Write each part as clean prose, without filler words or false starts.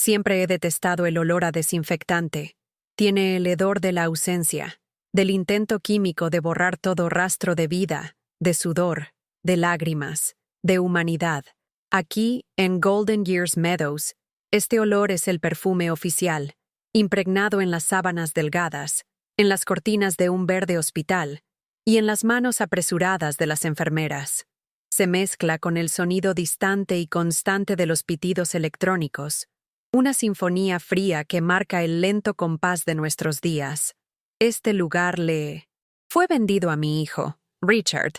Siempre he detestado el olor a desinfectante. Tiene el hedor de la ausencia, del intento químico de borrar todo rastro de vida, de sudor, de lágrimas, de humanidad. Aquí, en Golden Years Meadows, este olor es el perfume oficial, impregnado en las sábanas delgadas, en las cortinas de un verde hospital y en las manos apresuradas de las enfermeras. Se mezcla con el sonido distante y constante de los pitidos electrónicos, una sinfonía fría que marca el lento compás de nuestros días. Este lugar le fue vendido a mi hijo, Richard,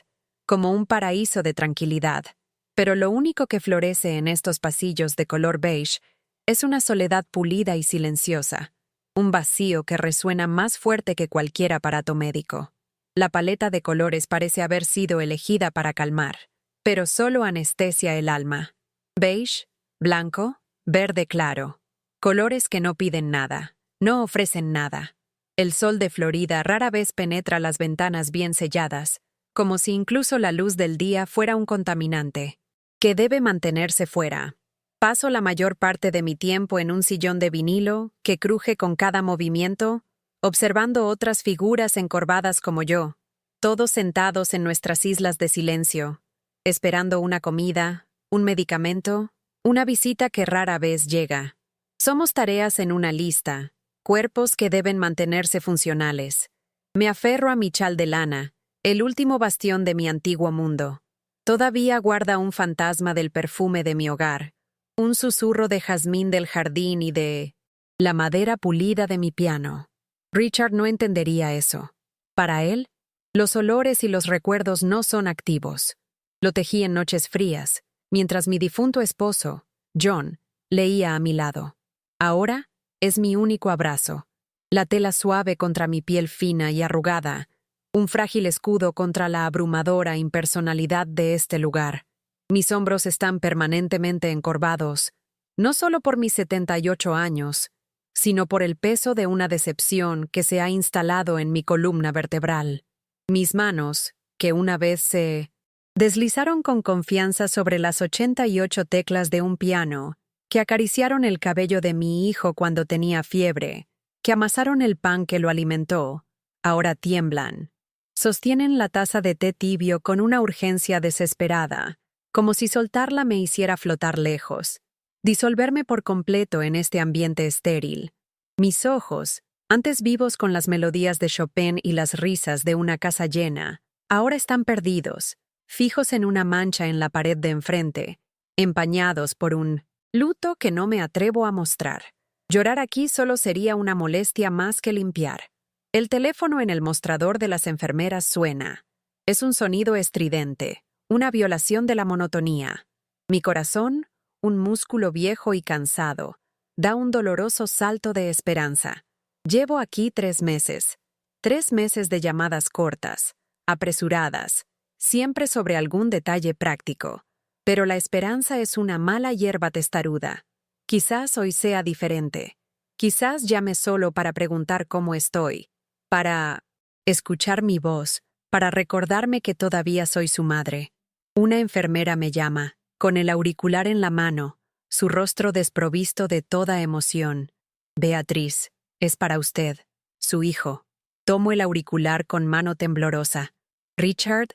como un paraíso de tranquilidad, pero lo único que florece en estos pasillos de color beige es una soledad pulida y silenciosa, un vacío que resuena más fuerte que cualquier aparato médico. La paleta de colores parece haber sido elegida para calmar, pero solo anestesia el alma. Beige, blanco, verde claro. Colores que no piden nada, no ofrecen nada. El sol de Florida rara vez penetra las ventanas bien selladas, como si incluso la luz del día fuera un contaminante, que debe mantenerse fuera. Paso la mayor parte de mi tiempo en un sillón de vinilo que cruje con cada movimiento, observando otras figuras encorvadas como yo, todos sentados en nuestras islas de silencio, esperando una comida, un medicamento, una visita que rara vez llega. Somos tareas en una lista, cuerpos que deben mantenerse funcionales. Me aferro a mi chal de lana, el último bastión de mi antiguo mundo. Todavía guarda un fantasma del perfume de mi hogar, un susurro de jazmín del jardín y de la madera pulida de mi piano. Richard no entendería eso. Para él, los olores y los recuerdos no son activos. Lo tejí en noches frías, mientras mi difunto esposo, John, leía a mi lado. Ahora es mi único abrazo, la tela suave contra mi piel fina y arrugada, un frágil escudo contra la abrumadora impersonalidad de este lugar. Mis hombros están permanentemente encorvados, no solo por mis 78 años, sino por el peso de una decepción que se ha instalado en mi columna vertebral. Mis manos, que una vez se deslizaron con confianza sobre las 88 teclas de un piano, que acariciaron el cabello de mi hijo cuando tenía fiebre, que amasaron el pan que lo alimentó, ahora tiemblan. Sostienen la taza de té tibio con una urgencia desesperada, como si soltarla me hiciera flotar lejos, disolverme por completo en este ambiente estéril. Mis ojos, antes vivos con las melodías de Chopin y las risas de una casa llena, ahora están perdidos, fijos en una mancha en la pared de enfrente, empañados por un luto que no me atrevo a mostrar. Llorar aquí solo sería una molestia más que limpiar. El teléfono en el mostrador de las enfermeras suena. Es un sonido estridente, una violación de la monotonía. Mi corazón, un músculo viejo y cansado, da un doloroso salto de esperanza. Llevo aquí 3 meses. 3 meses de llamadas cortas, apresuradas, siempre sobre algún detalle práctico. Pero la esperanza es una mala hierba testaruda. Quizás hoy sea diferente. Quizás llame solo para preguntar cómo estoy, para escuchar mi voz, para recordarme que todavía soy su madre. Una enfermera me llama, con el auricular en la mano, su rostro desprovisto de toda emoción. Beatriz, es para usted, su hijo. Tomo el auricular con mano temblorosa. Richard,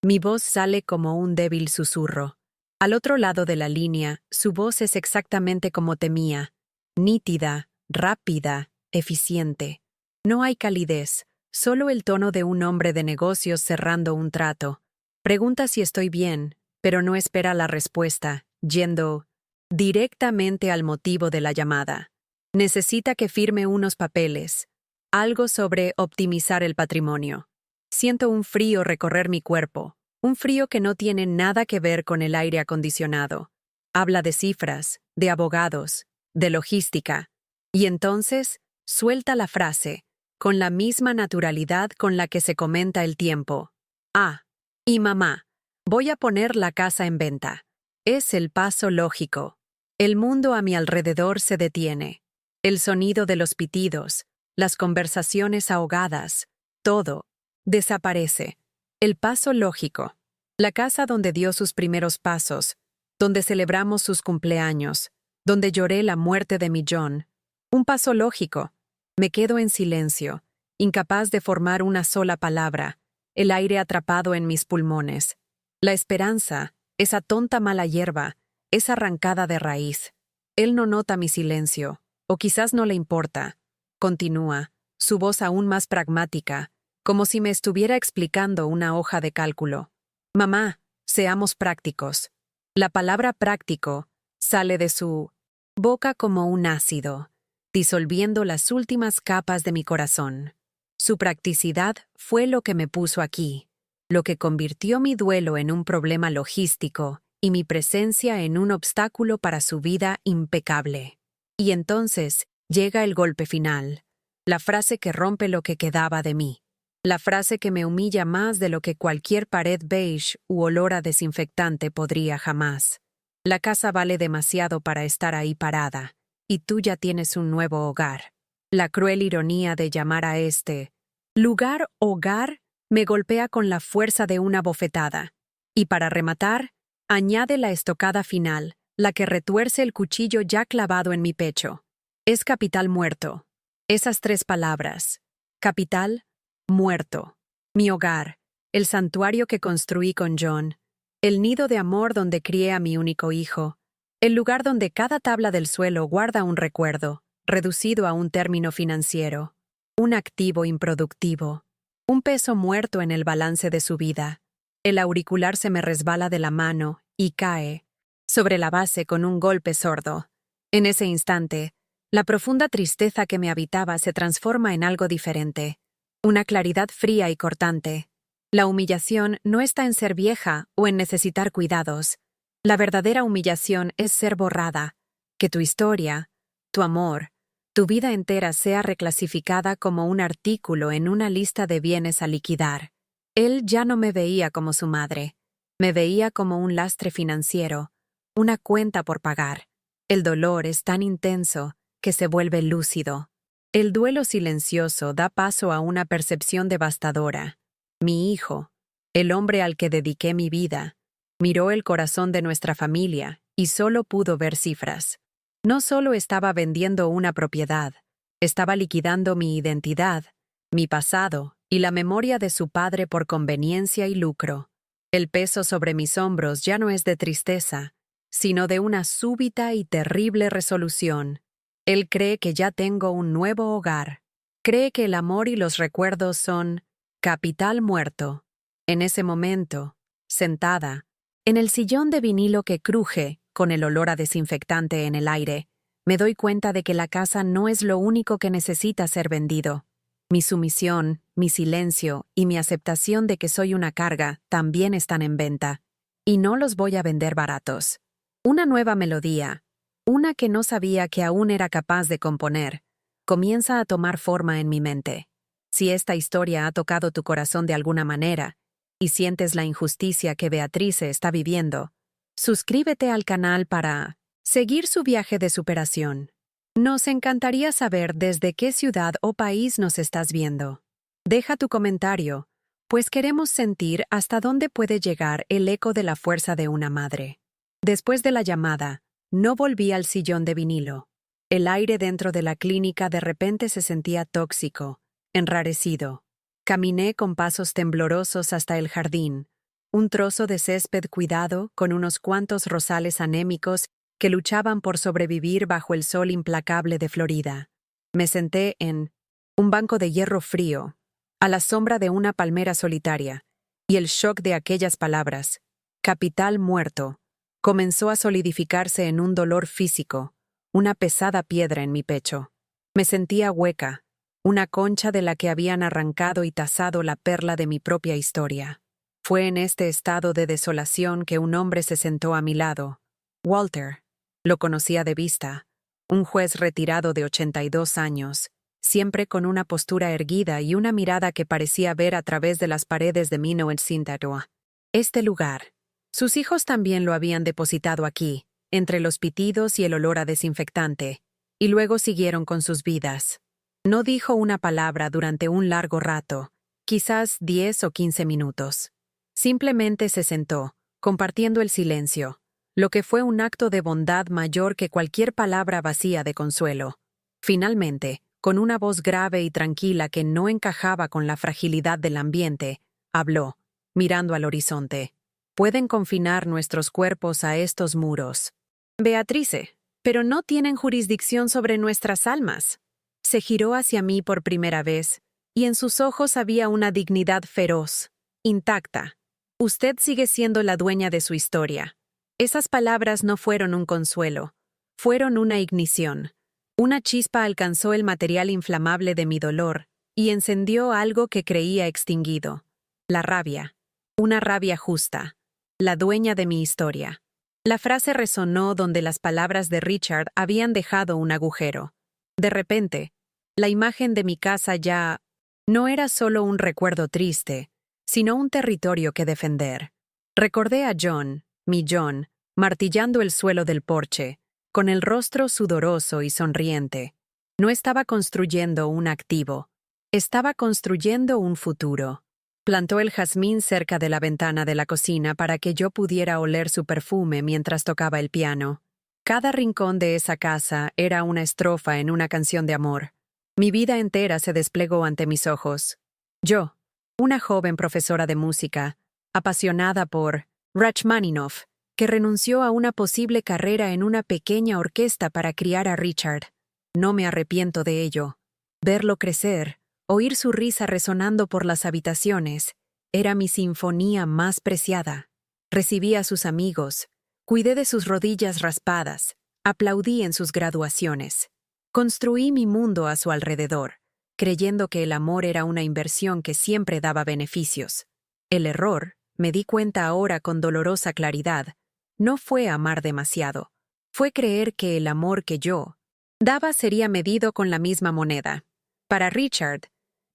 mi voz sale como un débil susurro. Al otro lado de la línea, su voz es exactamente como temía, nítida, rápida, eficiente. No hay calidez, solo el tono de un hombre de negocios cerrando un trato. Pregunta si estoy bien, pero no espera la respuesta, yendo directamente al motivo de la llamada. Necesita que firme unos papeles, algo sobre optimizar el patrimonio. Siento un frío recorrer mi cuerpo. Un frío que no tiene nada que ver con el aire acondicionado. Habla de cifras, de abogados, de logística. Y entonces, suelta la frase, con la misma naturalidad con la que se comenta el tiempo. Ah, y mamá, voy a poner la casa en venta. Es el paso lógico. El mundo a mi alrededor se detiene. El sonido de los pitidos, las conversaciones ahogadas, todo, desaparece. El paso lógico. La casa donde dio sus primeros pasos, donde celebramos sus cumpleaños, donde lloré la muerte de mi John. Un paso lógico. Me quedo en silencio, incapaz de formar una sola palabra, el aire atrapado en mis pulmones. La esperanza, esa tonta mala hierba, es arrancada de raíz. Él no nota mi silencio, o quizás no le importa. Continúa, su voz aún más pragmática, como si me estuviera explicando una hoja de cálculo. Mamá, seamos prácticos. La palabra práctico sale de su boca como un ácido, disolviendo las últimas capas de mi corazón. Su practicidad fue lo que me puso aquí, lo que convirtió mi duelo en un problema logístico y mi presencia en un obstáculo para su vida impecable. Y entonces llega el golpe final, la frase que rompe lo que quedaba de mí, la frase que me humilla más de lo que cualquier pared beige u olor a desinfectante podría jamás. La casa vale demasiado para estar ahí parada, y tú ya tienes un nuevo hogar. La cruel ironía de llamar a este lugar hogar me golpea con la fuerza de una bofetada. Y para rematar, añade la estocada final, la que retuerce el cuchillo ya clavado en mi pecho. Es capital muerto. Esas 3 palabras. Capital, muerto. Mi hogar, el santuario que construí con John, el nido de amor donde crié a mi único hijo, el lugar donde cada tabla del suelo guarda un recuerdo, reducido a un término financiero, un activo improductivo, un peso muerto en el balance de su vida. El auricular se me resbala de la mano y cae sobre la base con un golpe sordo. En ese instante, la profunda tristeza que me habitaba se transforma en algo diferente, una claridad fría y cortante. La humillación no está en ser vieja o en necesitar cuidados. La verdadera humillación es ser borrada, que tu historia, tu amor, tu vida entera sea reclasificada como un artículo en una lista de bienes a liquidar. Él ya no me veía como su madre, me veía como un lastre financiero, una cuenta por pagar. El dolor es tan intenso que se vuelve lúcido. El duelo silencioso da paso a una percepción devastadora. Mi hijo, el hombre al que dediqué mi vida, miró el corazón de nuestra familia y solo pudo ver cifras. No solo estaba vendiendo una propiedad, estaba liquidando mi identidad, mi pasado y la memoria de su padre por conveniencia y lucro. El peso sobre mis hombros ya no es de tristeza, sino de una súbita y terrible resolución. Él cree que ya tengo un nuevo hogar. Cree que el amor y los recuerdos son capital muerto. En ese momento, sentada, en el sillón de vinilo que cruje, con el olor a desinfectante en el aire, me doy cuenta de que la casa no es lo único que necesita ser vendido. Mi sumisión, mi silencio y mi aceptación de que soy una carga también están en venta. Y no los voy a vender baratos. Una nueva melodía, una que no sabía que aún era capaz de componer, comienza a tomar forma en mi mente. Si esta historia ha tocado tu corazón de alguna manera, y sientes la injusticia que Beatrice está viviendo, suscríbete al canal para seguir su viaje de superación. Nos encantaría saber desde qué ciudad o país nos estás viendo. Deja tu comentario, pues queremos sentir hasta dónde puede llegar el eco de la fuerza de una madre. Después de la llamada, no volví al sillón de vinilo. El aire dentro de la clínica de repente se sentía tóxico, enrarecido. Caminé con pasos temblorosos hasta el jardín, un trozo de césped cuidado con unos cuantos rosales anémicos que luchaban por sobrevivir bajo el sol implacable de Florida. Me senté en un banco de hierro frío, a la sombra de una palmera solitaria, y el shock de aquellas palabras, capital muerto, comenzó a solidificarse en un dolor físico, una pesada piedra en mi pecho. Me sentía hueca, una concha de la que habían arrancado y tasado la perla de mi propia historia. Fue en este estado de desolación que un hombre se sentó a mi lado. Walter. Lo conocía de vista, un juez retirado de 82 años, siempre con una postura erguida y una mirada que parecía ver a través de las paredes de Minot Sintatua. Este lugar. Sus hijos también lo habían depositado aquí, entre los pitidos y el olor a desinfectante, y luego siguieron con sus vidas. No dijo una palabra durante un largo rato, quizás 10 o 15 minutos. Simplemente se sentó, compartiendo el silencio, lo que fue un acto de bondad mayor que cualquier palabra vacía de consuelo. Finalmente, con una voz grave y tranquila que no encajaba con la fragilidad del ambiente, habló, mirando al horizonte. Pueden confinar nuestros cuerpos a estos muros. Beatrice, pero no tienen jurisdicción sobre nuestras almas. Se giró hacia mí por primera vez, y en sus ojos había una dignidad feroz, intacta. Usted sigue siendo la dueña de su historia. Esas palabras no fueron un consuelo, fueron una ignición. Una chispa alcanzó el material inflamable de mi dolor y encendió algo que creía extinguido. La rabia. Una rabia justa. La dueña de mi historia. La frase resonó donde las palabras de Richard habían dejado un agujero. De repente, la imagen de mi casa ya no era solo un recuerdo triste, sino un territorio que defender. Recordé a John, mi John, martillando el suelo del porche, con el rostro sudoroso y sonriente. No estaba construyendo un activo, estaba construyendo un futuro. Plantó el jazmín cerca de la ventana de la cocina para que yo pudiera oler su perfume mientras tocaba el piano. Cada rincón de esa casa era una estrofa en una canción de amor. Mi vida entera se desplegó ante mis ojos. Yo, una joven profesora de música, apasionada por Rachmaninoff, que renunció a una posible carrera en una pequeña orquesta para criar a Richard. No me arrepiento de ello. Verlo crecer, oír su risa resonando por las habitaciones, era mi sinfonía más preciada. Recibí a sus amigos, cuidé de sus rodillas raspadas, aplaudí en sus graduaciones. Construí mi mundo a su alrededor, creyendo que el amor era una inversión que siempre daba beneficios. El error, me di cuenta ahora con dolorosa claridad, no fue amar demasiado, fue creer que el amor que yo daba sería medido con la misma moneda. Para Richard,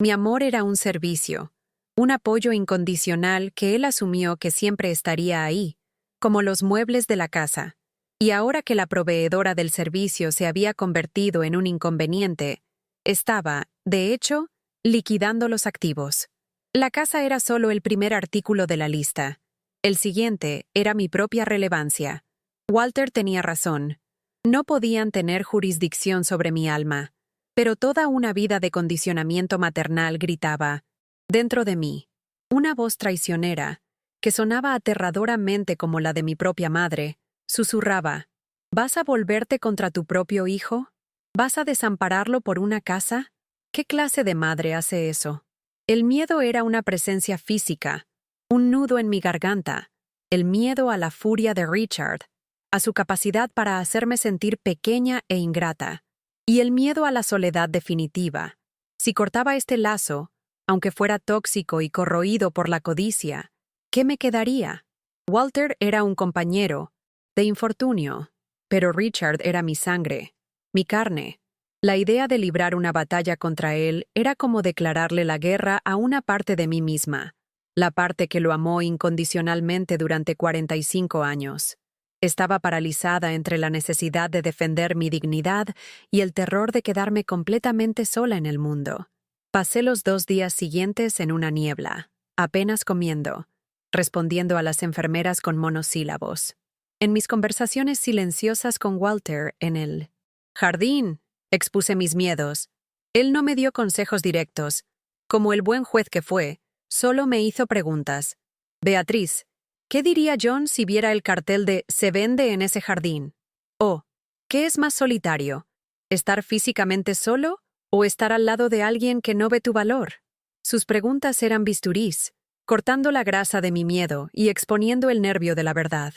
mi amor era un servicio, un apoyo incondicional que él asumió que siempre estaría ahí, como los muebles de la casa. Y ahora que la proveedora del servicio se había convertido en un inconveniente, estaba, de hecho, liquidando los activos. La casa era solo el primer artículo de la lista. El siguiente era mi propia relevancia. Walter tenía razón. No podían tener jurisdicción sobre mi alma, pero toda una vida de condicionamiento maternal gritaba, dentro de mí, una voz traicionera, que sonaba aterradoramente como la de mi propia madre, susurraba, ¿vas a volverte contra tu propio hijo? ¿Vas a desampararlo por una casa? ¿Qué clase de madre hace eso? El miedo era una presencia física, un nudo en mi garganta, el miedo a la furia de Richard, a su capacidad para hacerme sentir pequeña e ingrata, y el miedo a la soledad definitiva. Si cortaba este lazo, aunque fuera tóxico y corroído por la codicia, ¿qué me quedaría? Walter era un compañero, de infortunio, pero Richard era mi sangre, mi carne. La idea de librar una batalla contra él era como declararle la guerra a una parte de mí misma, la parte que lo amó incondicionalmente durante 45 años. Estaba paralizada entre la necesidad de defender mi dignidad y el terror de quedarme completamente sola en el mundo. Pasé los 2 días siguientes en una niebla, apenas comiendo, respondiendo a las enfermeras con monosílabos. En mis conversaciones silenciosas con Walter en el jardín, expuse mis miedos. Él no me dio consejos directos. Como el buen juez que fue, solo me hizo preguntas. Beatriz, ¿qué diría John si viera el cartel de «Se vende en ese jardín»? O, ¿qué es más solitario? ¿Estar físicamente solo o estar al lado de alguien que no ve tu valor? Sus preguntas eran bisturís, cortando la grasa de mi miedo y exponiendo el nervio de la verdad.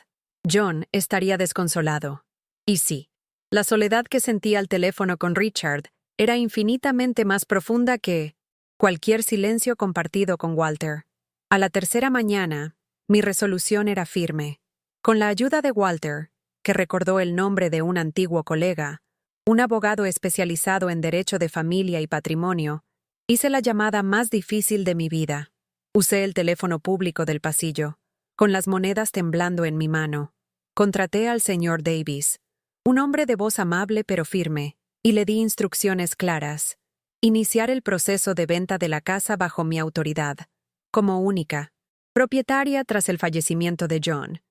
John estaría desconsolado. Y sí, la soledad que sentía al teléfono con Richard era infinitamente más profunda que cualquier silencio compartido con Walter. A la tercera mañana, mi resolución era firme. Con la ayuda de Walter, que recordó el nombre de un antiguo colega, un abogado especializado en derecho de familia y patrimonio, hice la llamada más difícil de mi vida. Usé el teléfono público del pasillo, con las monedas temblando en mi mano. Contraté al señor Davis, un hombre de voz amable pero firme, y le di instrucciones claras. Iniciar el proceso de venta de la casa bajo mi autoridad, como única propietaria tras el fallecimiento de John,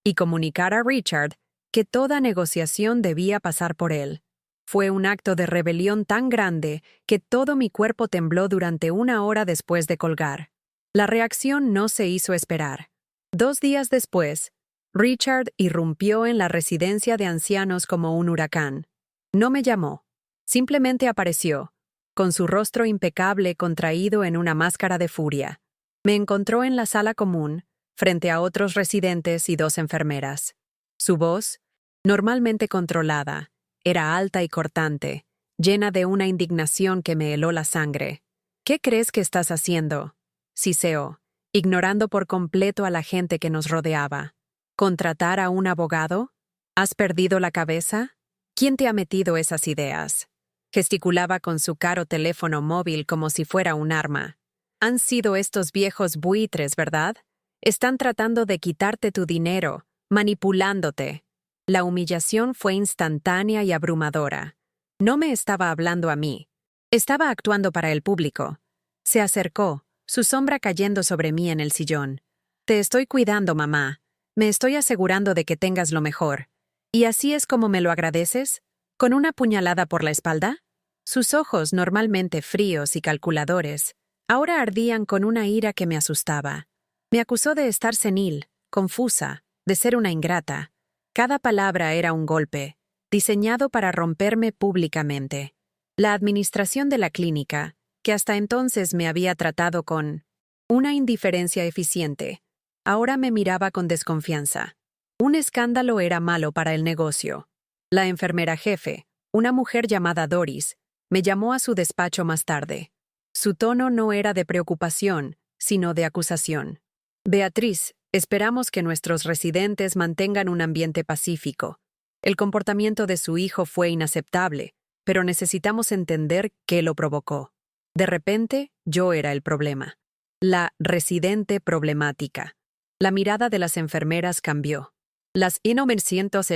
y comunicar a Richard que toda negociación debía pasar por él. Fue un acto de rebelión tan grande que todo mi cuerpo tembló durante 1 hora después de colgar. La reacción no se hizo esperar. 2 días después, Richard irrumpió en la residencia de ancianos como un huracán. No me llamó. Simplemente apareció, con su rostro impecable contraído en una máscara de furia. Me encontró en la sala común, frente a otros residentes y 2 enfermeras. Su voz, normalmente controlada, era alta y cortante, llena de una indignación que me heló la sangre. ¿Qué crees que estás haciendo?, siseó, ignorando por completo a la gente que nos rodeaba. ¿Contratar a un abogado? ¿Has perdido la cabeza? ¿Quién te ha metido esas ideas? Gesticulaba con su caro teléfono móvil como si fuera un arma. Han sido estos viejos buitres, ¿verdad? Están tratando de quitarte tu dinero, manipulándote. La humillación fue instantánea y abrumadora. No me estaba hablando a mí. Estaba actuando para el público. Se acercó, su sombra cayendo sobre mí en el sillón. Te estoy cuidando, mamá. Me estoy asegurando de que tengas lo mejor. ¿Y así es como me lo agradeces? ¿Con una puñalada por la espalda? Sus ojos, normalmente fríos y calculadores, ahora ardían con una ira que me asustaba. Me acusó de estar senil, confusa, de ser una ingrata. Cada palabra era un golpe, diseñado para romperme públicamente. La administración de la clínica, que hasta entonces me había tratado con una indiferencia eficiente, ahora me miraba con desconfianza. Un escándalo era malo para el negocio. La enfermera jefe, una mujer llamada Doris, me llamó a su despacho más tarde. Su tono no era de preocupación, sino de acusación. Beatriz, esperamos que nuestros residentes mantengan un ambiente pacífico. El comportamiento de su hijo fue inaceptable, pero necesitamos entender qué lo provocó. De repente, yo era el problema. La residente problemática. La mirada de las enfermeras cambió. Las 1900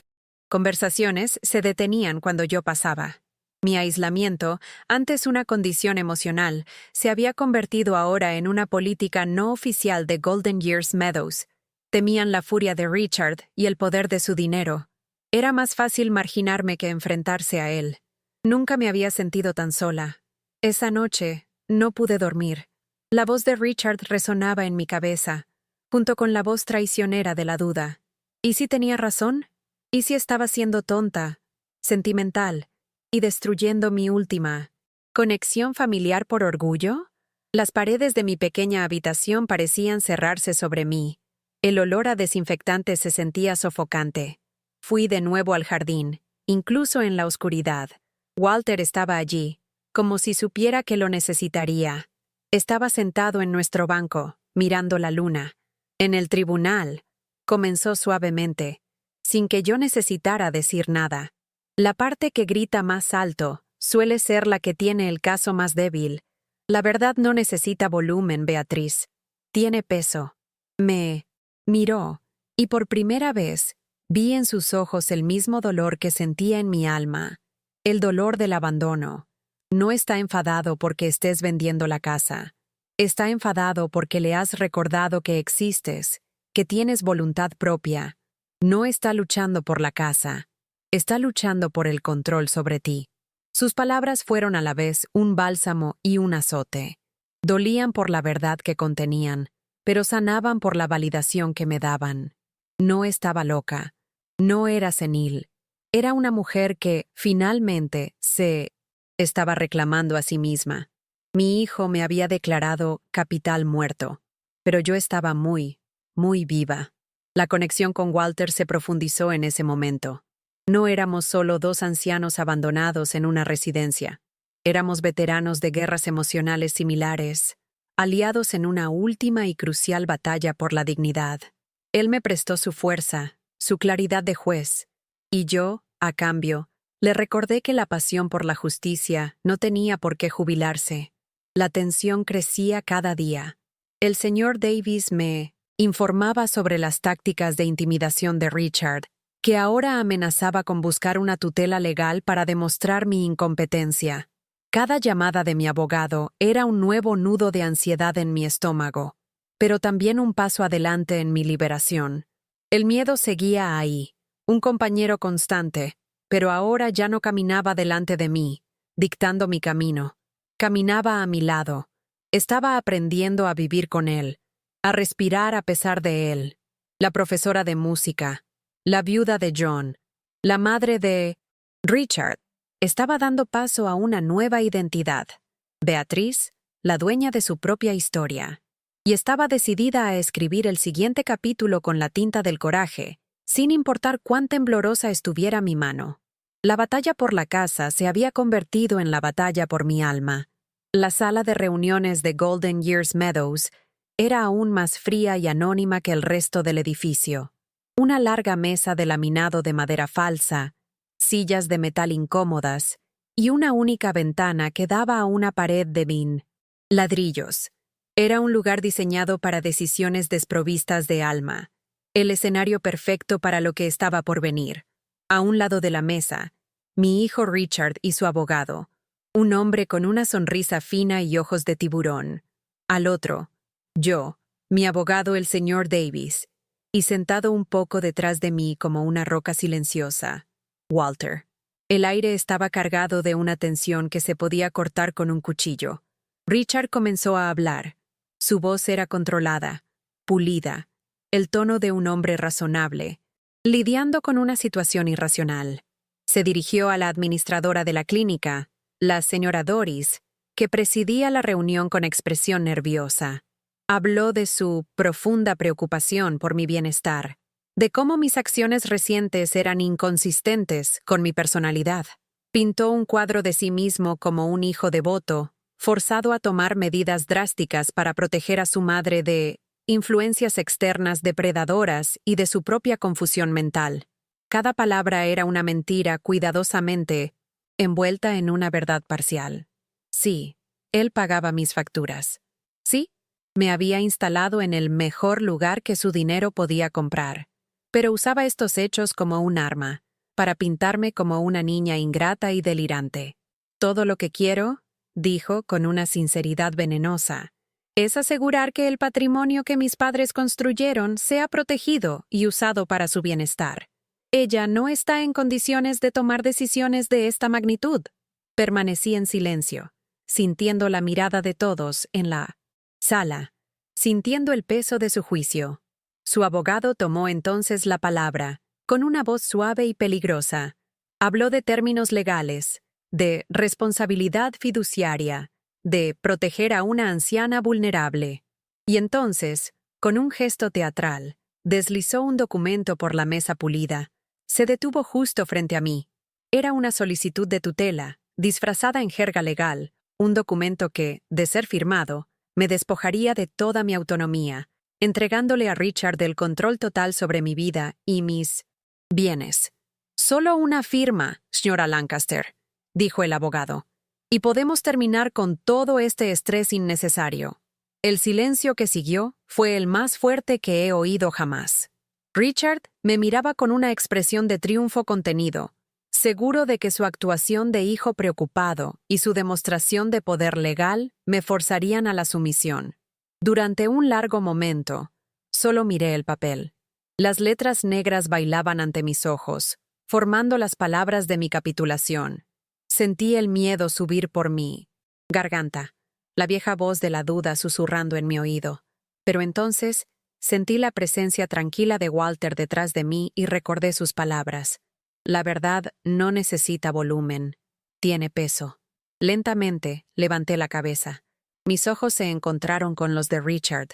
conversaciones se detenían cuando yo pasaba. Mi aislamiento, antes una condición emocional, se había convertido ahora en una política no oficial de Golden Years Meadows. Temían la furia de Richard y el poder de su dinero. Era más fácil marginarme que enfrentarse a él. Nunca me había sentido tan sola. Esa noche, no pude dormir. La voz de Richard resonaba en mi cabeza, junto con la voz traicionera de la duda. ¿Y si tenía razón? ¿Y si estaba siendo tonta, sentimental, y destruyendo mi última conexión familiar por orgullo? Las paredes de mi pequeña habitación parecían cerrarse sobre mí. El olor a desinfectante se sentía sofocante. Fui de nuevo al jardín, incluso en la oscuridad. Walter estaba allí, como si supiera que lo necesitaría. Estaba sentado en nuestro banco, mirando la luna. En el tribunal, comenzó suavemente, sin que yo necesitara decir nada. La parte que grita más alto suele ser la que tiene el caso más débil. La verdad no necesita volumen, Beatriz. Tiene peso. Me miró, y por primera vez vi en sus ojos el mismo dolor que sentía en mi alma. El dolor del abandono. No está enfadado porque estés vendiendo la casa. Está enfadado porque le has recordado que existes, que tienes voluntad propia. No está luchando por la casa. Está luchando por el control sobre ti. Sus palabras fueron a la vez un bálsamo y un azote. Dolían por la verdad que contenían, pero sanaban por la validación que me daban. No estaba loca. No era senil. Era una mujer que, finalmente, se estaba reclamando a sí misma. Mi hijo me había declarado capital muerto, pero yo estaba muy viva. La conexión con Walter se profundizó en ese momento. No éramos solo 2 ancianos abandonados en una residencia. Éramos veteranos de guerras emocionales similares, aliados en una última y crucial batalla por la dignidad. Él me prestó su fuerza, su claridad de juez, y yo, a cambio, le recordé que la pasión por la justicia no tenía por qué jubilarse. La tensión crecía cada día. El señor Davis me informaba sobre las tácticas de intimidación de Richard, que ahora amenazaba con buscar una tutela legal para demostrar mi incompetencia. Cada llamada de mi abogado era un nuevo nudo de ansiedad en mi estómago, pero también un paso adelante en mi liberación. El miedo seguía ahí, un compañero constante, pero ahora ya no caminaba delante de mí, dictando mi camino. Caminaba a mi lado. Estaba aprendiendo a vivir con él, a respirar a pesar de él. La profesora de música, la viuda de John, la madre de Richard, estaba dando paso a una nueva identidad. Beatriz, la dueña de su propia historia. Y estaba decidida a escribir el siguiente capítulo con la tinta del coraje, sin importar cuán temblorosa estuviera mi mano. La batalla por la casa se había convertido en la batalla por mi alma. La sala de reuniones de Golden Years Meadows era aún más fría y anónima que el resto del edificio. Una larga mesa de laminado de madera falsa, sillas de metal incómodas y una única ventana que daba a una pared de ladrillos. Era un lugar diseñado para decisiones desprovistas de alma, el escenario perfecto para lo que estaba por venir. A un lado de la mesa, mi hijo Richard y su abogado, un hombre con una sonrisa fina y ojos de tiburón. Al otro, yo, mi abogado el señor Davis, y sentado un poco detrás de mí como una roca silenciosa, Walter. El aire estaba cargado de una tensión que se podía cortar con un cuchillo. Richard comenzó a hablar. Su voz era controlada, pulida, el tono de un hombre razonable, lidiando con una situación irracional. Se dirigió a la administradora de la clínica, la señora Doris, que presidía la reunión con expresión nerviosa. Habló de su profunda preocupación por mi bienestar, de cómo mis acciones recientes eran inconsistentes con mi personalidad. Pintó un cuadro de sí mismo como un hijo devoto, forzado a tomar medidas drásticas para proteger a su madre de influencias externas depredadoras y de su propia confusión mental. Cada palabra era una mentira cuidadosamente envuelta en una verdad parcial. Sí, él pagaba mis facturas. Sí, me había instalado en el mejor lugar que su dinero podía comprar, pero usaba estos hechos como un arma, para pintarme como una niña ingrata y delirante. Todo lo que quiero, dijo con una sinceridad venenosa, es asegurar que el patrimonio que mis padres construyeron sea protegido y usado para su bienestar. Ella no está en condiciones de tomar decisiones de esta magnitud. Permanecí en silencio, sintiendo la mirada de todos en la sala, sintiendo el peso de su juicio. Su abogado tomó entonces la palabra, con una voz suave y peligrosa. Habló de términos legales, de responsabilidad fiduciaria, de proteger a una anciana vulnerable. Y entonces, con un gesto teatral, deslizó un documento por la mesa pulida. Se detuvo justo frente a mí. Era una solicitud de tutela, disfrazada en jerga legal, un documento que, de ser firmado, me despojaría de toda mi autonomía, entregándole a Richard el control total sobre mi vida y mis bienes. Solo una firma, señora Lancaster, dijo el abogado, y podemos terminar con todo este estrés innecesario. El silencio que siguió fue el más fuerte que he oído jamás. Richard me miraba con una expresión de triunfo contenido, seguro de que su actuación de hijo preocupado y su demostración de poder legal me forzarían a la sumisión. Durante un largo momento, solo miré el papel. Las letras negras bailaban ante mis ojos, formando las palabras de mi capitulación. Sentí el miedo subir por mi garganta, la vieja voz de la duda susurrando en mi oído. Pero entonces sentí la presencia tranquila de Walter detrás de mí y recordé sus palabras. La verdad no necesita volumen, tiene peso. Lentamente levanté la cabeza. Mis ojos se encontraron con los de Richard,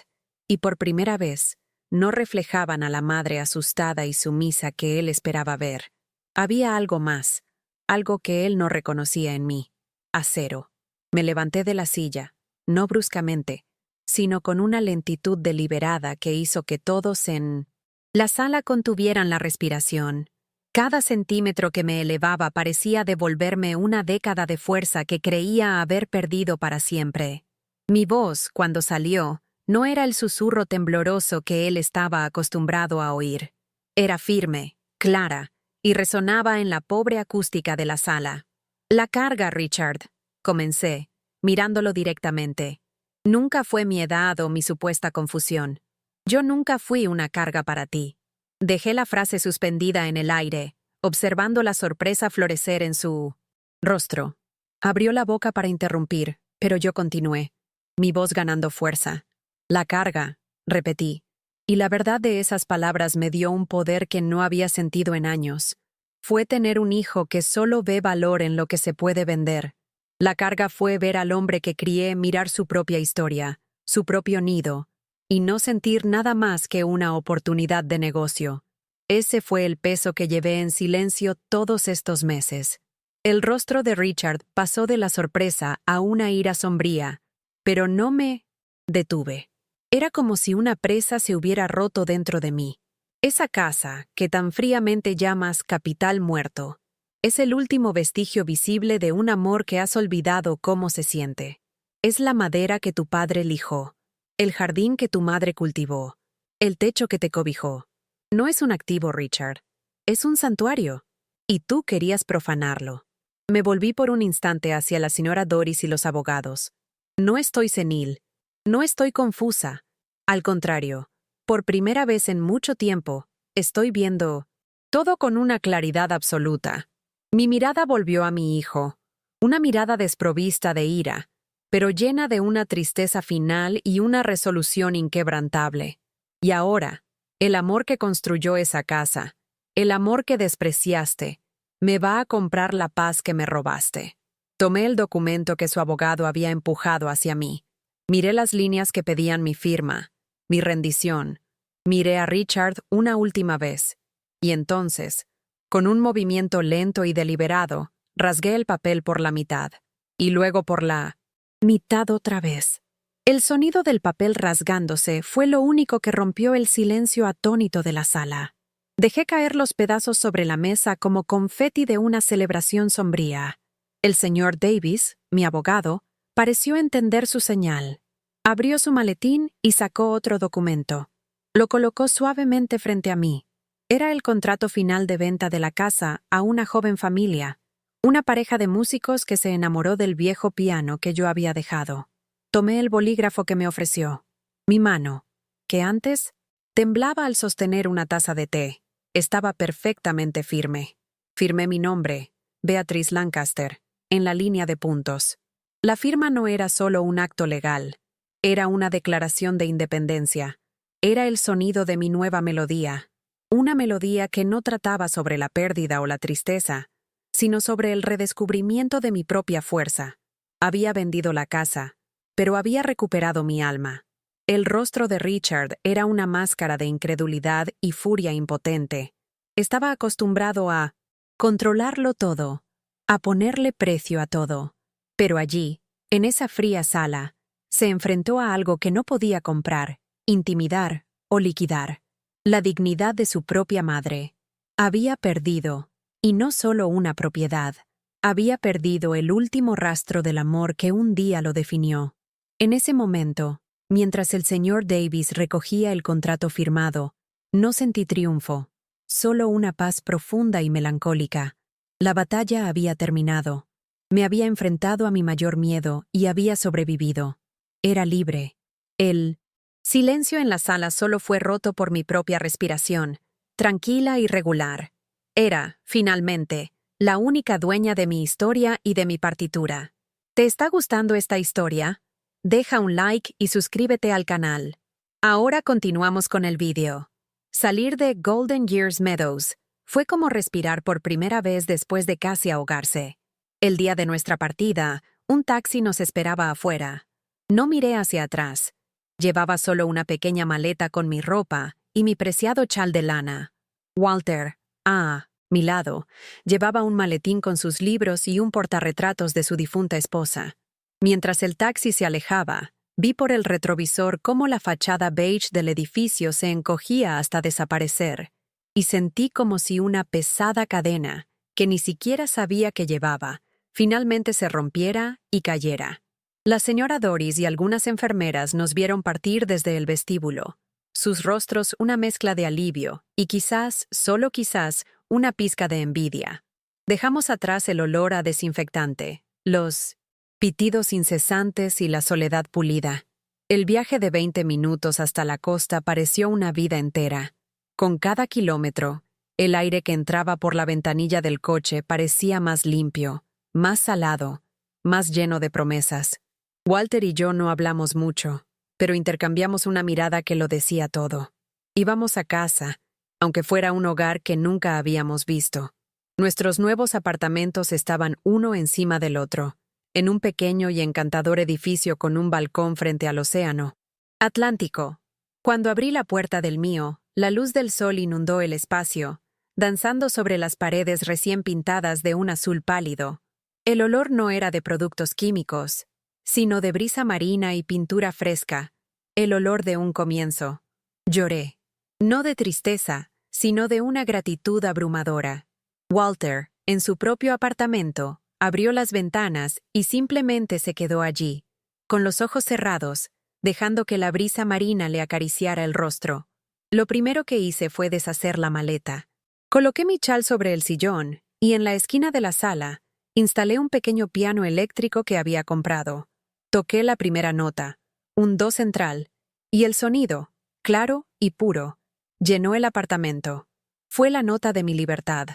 y por primera vez no reflejaban a la madre asustada y sumisa que él esperaba ver. Había algo más, algo que él no reconocía en mí. Acero. Me levanté de la silla, no bruscamente, sino con una lentitud deliberada que hizo que todos en la sala contuvieran la respiración. Cada centímetro que me elevaba parecía devolverme una década de fuerza que creía haber perdido para siempre. Mi voz, cuando salió, no era el susurro tembloroso que él estaba acostumbrado a oír. Era firme, clara, y resonaba en la pobre acústica de la sala. La carga, Richard, comencé, mirándolo directamente. Nunca fue mi edad o mi supuesta confusión. Yo nunca fui una carga para ti. Dejé la frase suspendida en el aire, observando la sorpresa florecer en su rostro. Abrió la boca para interrumpir, pero yo continué, mi voz ganando fuerza. La carga, repetí, y la verdad de esas palabras me dio un poder que no había sentido en años. Fue tener un hijo que solo ve valor en lo que se puede vender. La carga fue ver al hombre que crié mirar su propia historia, su propio nido, y no sentir nada más que una oportunidad de negocio. Ese fue el peso que llevé en silencio todos estos meses. El rostro de Richard pasó de la sorpresa a una ira sombría, pero no me detuve. Era como si una presa se hubiera roto dentro de mí. Esa casa, que tan fríamente llamas capital muerto, es el último vestigio visible de un amor que has olvidado cómo se siente. Es la madera que tu padre lijó, el jardín que tu madre cultivó, el techo que te cobijó. No es un activo, Richard. Es un santuario. Y tú querías profanarlo. Me volví por un instante hacia la señora Doris y los abogados. No estoy senil. No estoy confusa. Al contrario, por primera vez en mucho tiempo, estoy viendo todo con una claridad absoluta. Mi mirada volvió a mi hijo, una mirada desprovista de ira, pero llena de una tristeza final y una resolución inquebrantable. Y ahora, el amor que construyó esa casa, el amor que despreciaste, me va a comprar la paz que me robaste. Tomé el documento que su abogado había empujado hacia mí. Miré las líneas que pedían mi firma, mi rendición. Miré a Richard una última vez. Y entonces, con un movimiento lento y deliberado, rasgué el papel por la mitad. Y luego por la mitad otra vez. El sonido del papel rasgándose fue lo único que rompió el silencio atónito de la sala. Dejé caer los pedazos sobre la mesa como confeti de una celebración sombría. El señor Davis, mi abogado, pareció entender su señal. Abrió su maletín y sacó otro documento. Lo colocó suavemente frente a mí. Era el contrato final de venta de la casa a una joven familia, una pareja de músicos que se enamoró del viejo piano que yo había dejado. Tomé el bolígrafo que me ofreció. Mi mano, que antes temblaba al sostener una taza de té, estaba perfectamente firme. Firmé mi nombre, Beatrice Lancaster, en la línea de puntos. La firma no era solo un acto legal, era una declaración de independencia. Era el sonido de mi nueva melodía. Una melodía que no trataba sobre la pérdida o la tristeza, sino sobre el redescubrimiento de mi propia fuerza. Había vendido la casa, pero había recuperado mi alma. El rostro de Richard era una máscara de incredulidad y furia impotente. Estaba acostumbrado a controlarlo todo, a ponerle precio a todo. Pero allí, en esa fría sala, se enfrentó a algo que no podía comprar, intimidar o liquidar. La dignidad de su propia madre. Había perdido, y no solo una propiedad, había perdido el último rastro del amor que un día lo definió. En ese momento, mientras el señor Davis recogía el contrato firmado, no sentí triunfo, solo una paz profunda y melancólica. La batalla había terminado. Me había enfrentado a mi mayor miedo y había sobrevivido. Era libre. El silencio en la sala solo fue roto por mi propia respiración, tranquila y regular. Era, finalmente, la única dueña de mi historia y de mi partitura. ¿Te está gustando esta historia? Deja un like y suscríbete al canal. Ahora continuamos con el vídeo. Salir de Golden Years Meadows fue como respirar por primera vez después de casi ahogarse. El día de nuestra partida, un taxi nos esperaba afuera. No miré hacia atrás. Llevaba solo una pequeña maleta con mi ropa y mi preciado chal de lana. Walter, a mi lado, llevaba un maletín con sus libros y un portarretratos de su difunta esposa. Mientras el taxi se alejaba, vi por el retrovisor cómo la fachada beige del edificio se encogía hasta desaparecer, y sentí como si una pesada cadena, que ni siquiera sabía que llevaba, finalmente se rompiera y cayera. La señora Doris y algunas enfermeras nos vieron partir desde el vestíbulo. Sus rostros una mezcla de alivio y quizás, solo quizás, una pizca de envidia. Dejamos atrás el olor a desinfectante, los pitidos incesantes y la soledad pulida. El viaje de 20 minutos hasta la costa pareció una vida entera. Con cada kilómetro, el aire que entraba por la ventanilla del coche parecía más limpio, más salado, más lleno de promesas. Walter y yo no hablamos mucho, pero intercambiamos una mirada que lo decía todo. Íbamos a casa, aunque fuera un hogar que nunca habíamos visto. Nuestros nuevos apartamentos estaban uno encima del otro, en un pequeño y encantador edificio con un balcón frente al océano Atlántico. Cuando abrí la puerta del mío, la luz del sol inundó el espacio, danzando sobre las paredes recién pintadas de un azul pálido. El olor no era de productos químicos, sino de brisa marina y pintura fresca, el olor de un comienzo. Lloré. No de tristeza, sino de una gratitud abrumadora. Walter, en su propio apartamento, abrió las ventanas y simplemente se quedó allí, con los ojos cerrados, dejando que la brisa marina le acariciara el rostro. Lo primero que hice fue deshacer la maleta. Coloqué mi chal sobre el sillón y en la esquina de la sala instalé un pequeño piano eléctrico que había comprado. Toqué la primera nota, un do central, y el sonido, claro y puro, llenó el apartamento. Fue la nota de mi libertad.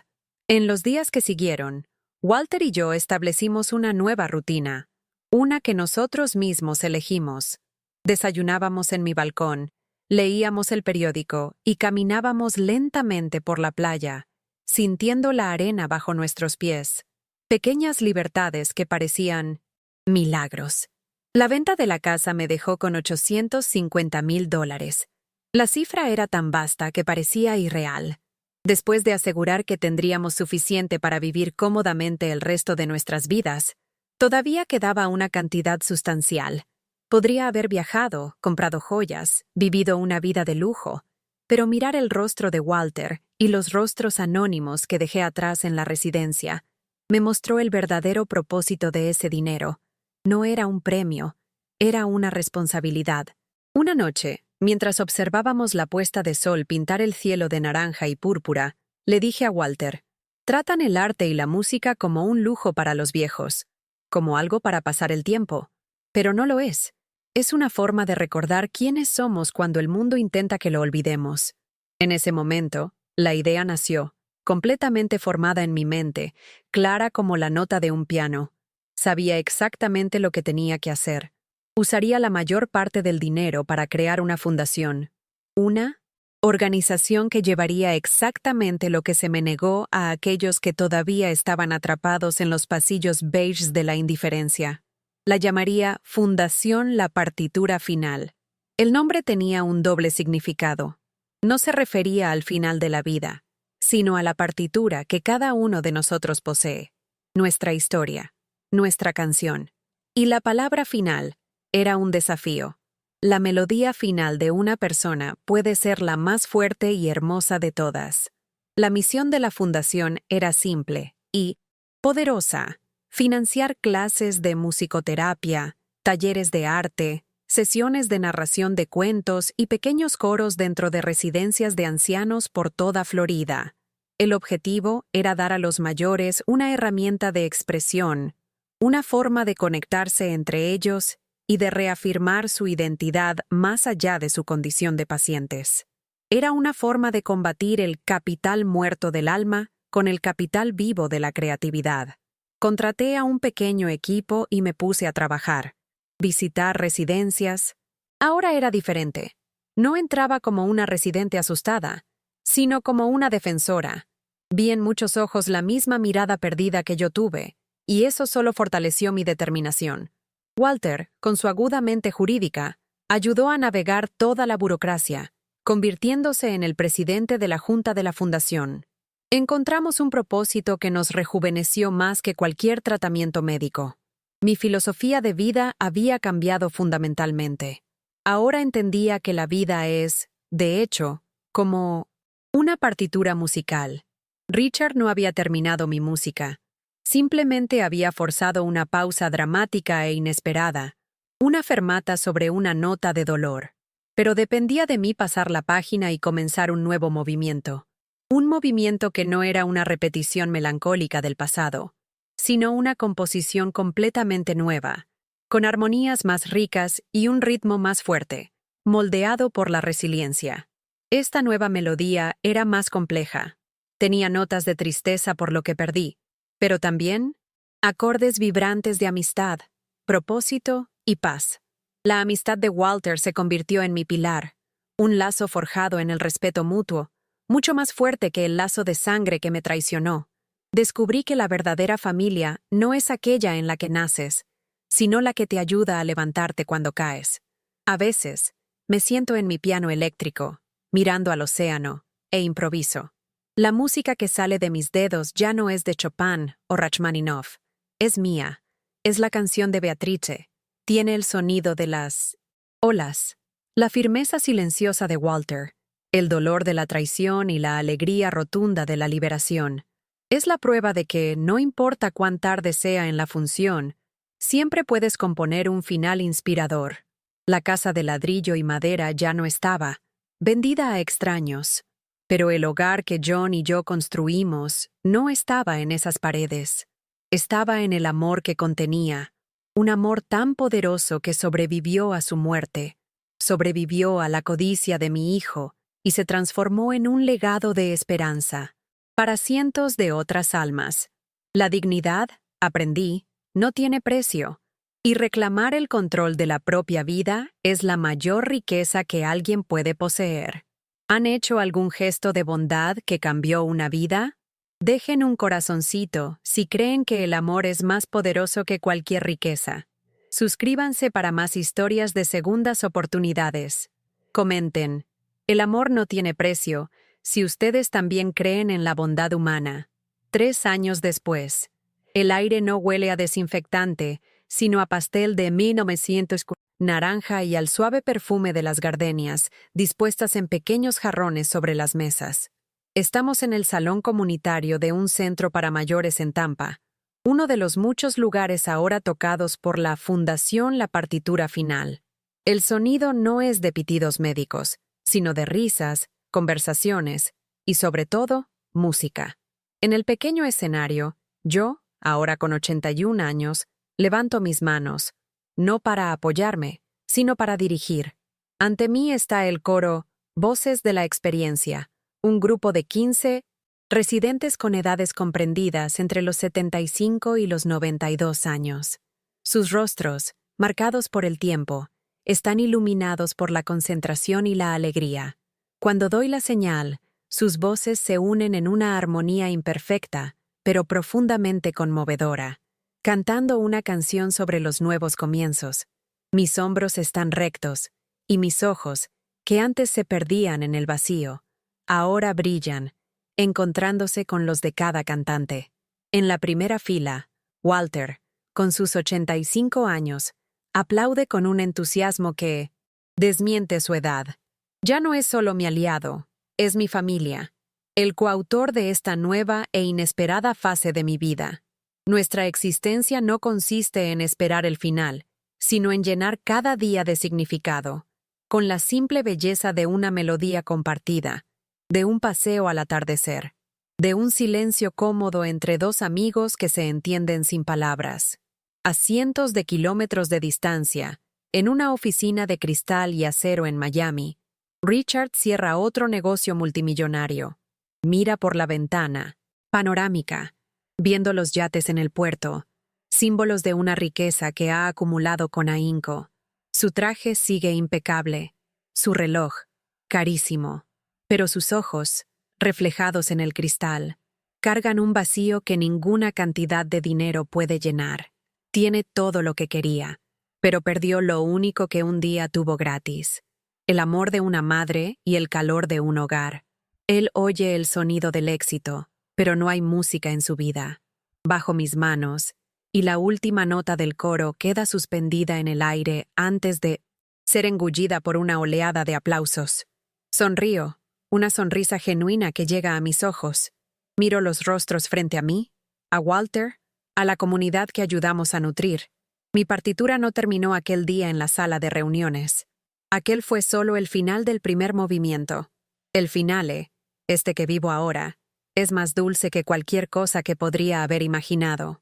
En los días que siguieron, Walter y yo establecimos una nueva rutina, una que nosotros mismos elegimos. Desayunábamos en mi balcón, leíamos el periódico y caminábamos lentamente por la playa, sintiendo la arena bajo nuestros pies. Pequeñas libertades que parecían milagros. La venta de la casa me dejó con $850,000. La cifra era tan vasta que parecía irreal. Después de asegurar que tendríamos suficiente para vivir cómodamente el resto de nuestras vidas, todavía quedaba una cantidad sustancial. Podría haber viajado, comprado joyas, vivido una vida de lujo, pero mirar el rostro de Walter y los rostros anónimos que dejé atrás en la residencia me mostró el verdadero propósito de ese dinero. No era un premio, era una responsabilidad. Una noche, mientras observábamos la puesta de sol pintar el cielo de naranja y púrpura, le dije a Walter: tratan el arte y la música como un lujo para los viejos, como algo para pasar el tiempo. Pero no lo es. Es una forma de recordar quiénes somos cuando el mundo intenta que lo olvidemos. En ese momento, la idea nació, completamente formada en mi mente, clara como la nota de un piano. Sabía exactamente lo que tenía que hacer. Usaría la mayor parte del dinero para crear una fundación. Una organización que llevaría exactamente lo que se me negó a aquellos que todavía estaban atrapados en los pasillos beiges de la indiferencia. La llamaría Fundación La Partitura Final. El nombre tenía un doble significado. No se refería al final de la vida, sino a la partitura que cada uno de nosotros posee, nuestra historia, nuestra canción. Y la palabra final era un desafío. La melodía final de una persona puede ser la más fuerte y hermosa de todas. La misión de la fundación era simple y poderosa: financiar clases de musicoterapia, talleres de arte, sesiones de narración de cuentos y pequeños coros dentro de residencias de ancianos por toda Florida. El objetivo era dar a los mayores una herramienta de expresión, una forma de conectarse entre ellos y de reafirmar su identidad más allá de su condición de pacientes. Era una forma de combatir el capital muerto del alma con el capital vivo de la creatividad. Contraté a un pequeño equipo y me puse a trabajar. Visitar residencias. Ahora era diferente. No entraba como una residente asustada, sino como una defensora. Vi en muchos ojos la misma mirada perdida que yo tuve, y eso solo fortaleció mi determinación. Walter, con su aguda mente jurídica, ayudó a navegar toda la burocracia, convirtiéndose en el presidente de la Junta de la Fundación. Encontramos un propósito que nos rejuveneció más que cualquier tratamiento médico. Mi filosofía de vida había cambiado fundamentalmente. Ahora entendía que la vida es, de hecho, como una partitura musical. Richard no había terminado mi música. Simplemente había forzado una pausa dramática e inesperada, una fermata sobre una nota de dolor. Pero dependía de mí pasar la página y comenzar un nuevo movimiento. Un movimiento que no era una repetición melancólica del pasado, sino una composición completamente nueva, con armonías más ricas y un ritmo más fuerte, moldeado por la resiliencia. Esta nueva melodía era más compleja. Tenía notas de tristeza por lo que perdí, pero también acordes vibrantes de amistad, propósito y paz. La amistad de Walter se convirtió en mi pilar, un lazo forjado en el respeto mutuo, mucho más fuerte que el lazo de sangre que me traicionó. Descubrí que la verdadera familia no es aquella en la que naces, sino la que te ayuda a levantarte cuando caes. A veces, me siento en mi piano eléctrico, mirando al océano, e improviso. La música que sale de mis dedos ya no es de Chopin o Rachmaninoff, es mía, es la canción de Beatrice, tiene el sonido de las olas, la firmeza silenciosa de Walter, el dolor de la traición y la alegría rotunda de la liberación. Es la prueba de que, no importa cuán tarde sea en la función, siempre puedes componer un final inspirador. La casa de ladrillo y madera ya no estaba, vendida a extraños, pero el hogar que John y yo construimos no estaba en esas paredes. Estaba en el amor que contenía, un amor tan poderoso que sobrevivió a su muerte, sobrevivió a la codicia de mi hijo y se transformó en un legado de esperanza para cientos de otras almas. La dignidad, aprendí, no tiene precio, y reclamar el control de la propia vida es la mayor riqueza que alguien puede poseer. ¿Han hecho algún gesto de bondad que cambió una vida? Dejen un corazoncito si creen que el amor es más poderoso que cualquier riqueza. Suscríbanse para más historias de segundas oportunidades. Comenten. El amor no tiene precio, si ustedes también creen en la bondad humana. 3 años después. El aire no huele a desinfectante, sino a pastel de 1900 naranja y al suave perfume de las gardenias, dispuestas en pequeños jarrones sobre las mesas. Estamos en el salón comunitario de un centro para mayores en Tampa, uno de los muchos lugares ahora tocados por la Fundación La Partitura Final. El sonido no es de pitidos médicos, sino de risas, conversaciones y, sobre todo, música. En el pequeño escenario, yo, ahora con 81 años, levanto mis manos, no para apoyarme, sino para dirigir. Ante mí está el coro Voces de la Experiencia, un grupo de 15 residentes con edades comprendidas entre los 75 y los 92 años. Sus rostros, marcados por el tiempo, están iluminados por la concentración y la alegría. Cuando doy la señal, sus voces se unen en una armonía imperfecta, pero profundamente conmovedora, cantando una canción sobre los nuevos comienzos. Mis hombros están rectos, y mis ojos, que antes se perdían en el vacío, ahora brillan, encontrándose con los de cada cantante. En la primera fila, Walter, con sus 85 años, aplaude con un entusiasmo que desmiente su edad. Ya no es solo mi aliado, es mi familia, el coautor de esta nueva e inesperada fase de mi vida. Nuestra existencia no consiste en esperar el final, sino en llenar cada día de significado, con la simple belleza de una melodía compartida, de un paseo al atardecer, de un silencio cómodo entre dos amigos que se entienden sin palabras. A cientos de kilómetros de distancia, en una oficina de cristal y acero en Miami, Richard cierra otro negocio multimillonario. Mira por la ventana, panorámica, viendo los yates en el puerto, símbolos de una riqueza que ha acumulado con ahínco. Su traje sigue impecable, su reloj, carísimo, pero sus ojos, reflejados en el cristal, cargan un vacío que ninguna cantidad de dinero puede llenar. Tiene todo lo que quería, pero perdió lo único que un día tuvo gratis: el amor de una madre y el calor de un hogar. Él oye el sonido del éxito, pero no hay música en su vida. Bajo mis manos, y la última nota del coro queda suspendida en el aire antes de ser engullida por una oleada de aplausos. Sonrío, una sonrisa genuina que llega a mis ojos. Miro los rostros frente a mí, a Walter, a la comunidad que ayudamos a nutrir. Mi partitura no terminó aquel día en la sala de reuniones. Aquel fue solo el final del primer movimiento. El finale, este que vivo ahora, es más dulce que cualquier cosa que podría haber imaginado.